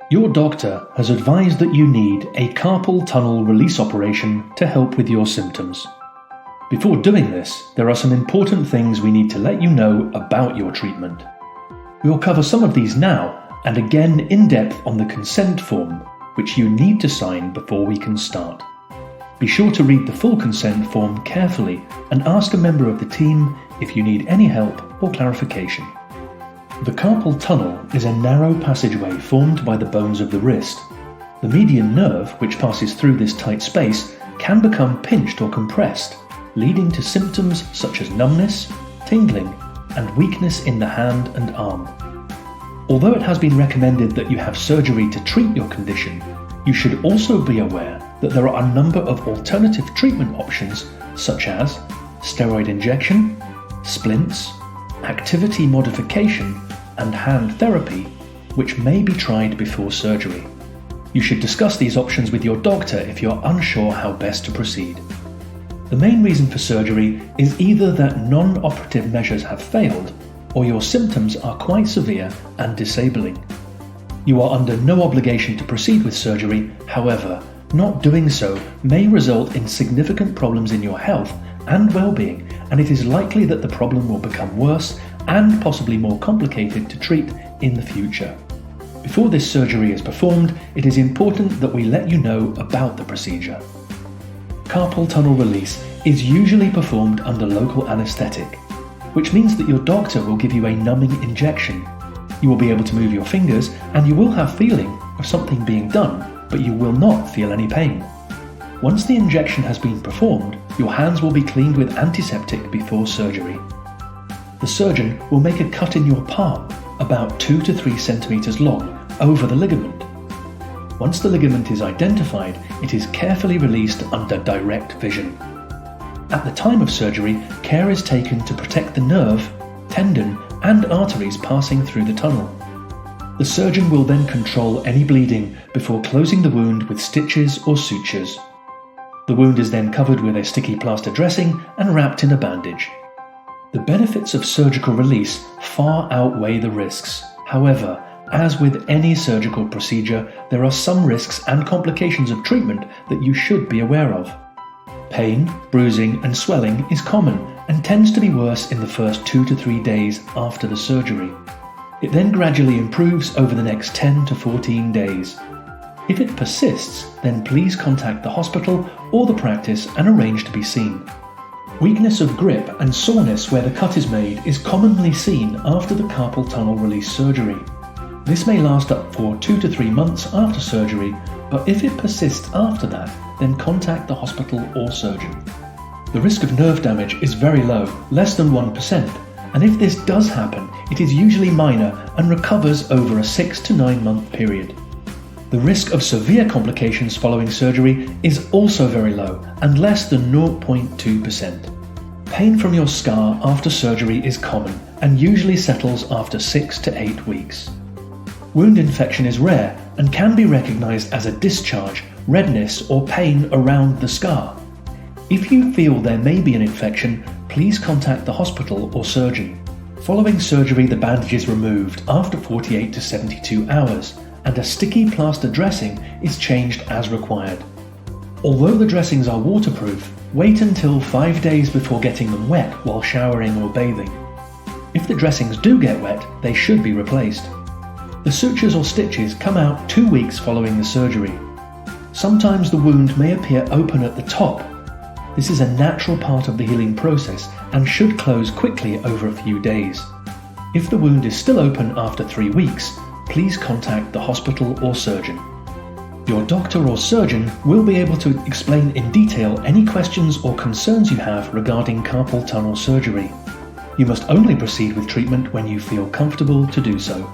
Your doctor has advised that you need a carpal tunnel release operation to help with your symptoms. Before doing this, there are some important things we need to let you know about your treatment. We will cover some of these now, and again in depth on the consent form, which you need to sign before we can start. Be sure to read the full consent form carefully and ask a member of the team if you need any help or clarification. The carpal tunnel is a narrow passageway formed by the bones of the wrist. The median nerve, which passes through this tight space, can become pinched or compressed, leading to symptoms such as numbness, tingling, and weakness in the hand and arm. Although it has been recommended that you have surgery to treat your condition, you should also be aware that there are a number of alternative treatment options such as steroid injection, splints, activity modification, and hand therapy, which may be tried before surgery. You should discuss these options with your doctor if you're unsure how best to proceed. The main reason for surgery is either that non-operative measures have failed, or your symptoms are quite severe and disabling. You are under no obligation to proceed with surgery, however, not doing so may result in significant problems in your health and well-being, and it is likely that the problem will become worse and possibly more complicated to treat in the future. Before this surgery is performed, it is important that we let you know about the procedure. Carpal tunnel release is usually performed under local anesthetic, which means that your doctor will give you a numbing injection. You will be able to move your fingers and you will have feeling of something being done, but you will not feel any pain. Once the injection has been performed, your hands will be cleaned with antiseptic before surgery. The surgeon will make a cut in your palm, about 2 to 3 centimeters long, over the ligament. Once the ligament is identified, it is carefully released under direct vision. At the time of surgery, care is taken to protect the nerve, tendon, and arteries passing through the tunnel. The surgeon will then control any bleeding before closing the wound with stitches or sutures. The wound is then covered with a sticky plaster dressing and wrapped in a bandage. The benefits of surgical release far outweigh the risks. However, as with any surgical procedure, there are some risks and complications of treatment that you should be aware of. Pain, bruising, and swelling is common and tends to be worse in the first 2 to 3 days after the surgery. It then gradually improves over the next 10 to 14 days. If it persists, then please contact the hospital or the practice and arrange to be seen. Weakness of grip and soreness where the cut is made is commonly seen after the carpal tunnel release surgery. This may last up for 2 to 3 months after surgery, but if it persists after that, then contact the hospital or surgeon. The risk of nerve damage is very low, less than 1%, and if this does happen, it is usually minor and recovers over a 6 to 9 month period. The risk of severe complications following surgery is also very low and less than 0.2%. Pain from your scar after surgery is common and usually settles after 6 to 8 weeks. Wound infection is rare and can be recognized as a discharge, redness, or pain around the scar. If you feel there may be an infection, please contact the hospital or surgeon. Following surgery, the bandage is removed after 48 to 72 hours, and a sticky plaster dressing is changed as required. Although the dressings are waterproof, wait until 5 days before getting them wet while showering or bathing. If the dressings do get wet, they should be replaced. The sutures or stitches come out 2 weeks following the surgery. Sometimes the wound may appear open at the top. This is a natural part of the healing process and should close quickly over a few days. If the wound is still open after 3 weeks, please contact the hospital or surgeon. Your doctor or surgeon will be able to explain in detail any questions or concerns you have regarding carpal tunnel surgery. You must only proceed with treatment when you feel comfortable to do so.